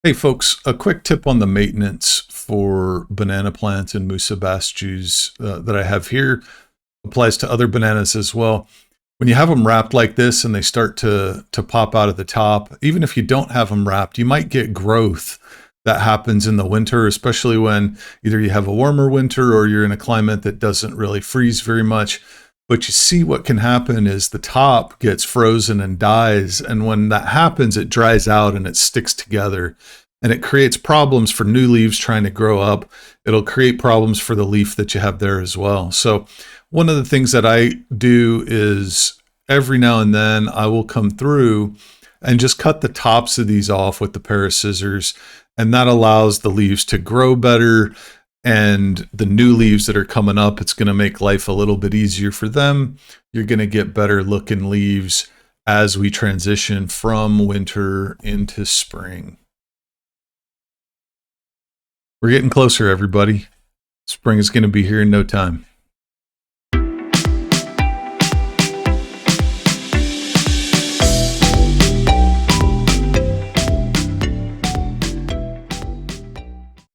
Hey folks, a quick tip on the maintenance for banana plants and Musa Basjoos that I have here applies to other bananas as well. When you have them wrapped like this and they start to pop out at the top, even if you don't have them wrapped, you might get growth that happens in the winter, especially when either you have a warmer winter or you're in a climate that doesn't really freeze very much. But you see what can happen is the top gets frozen and dies. And when that happens, it dries out and it sticks together. And it creates problems for new leaves trying to grow up. It'll create problems for the leaf that you have there as well. So one of the things that I do is every now and then I will come through and just cut the tops of these off with a pair of scissors. And that allows the leaves to grow better. And the new leaves that are coming up, it's going to make life a little bit easier for them. You're going to get better looking leaves as we transition from winter into spring. We're getting closer, everybody. Spring is going to be here in no time.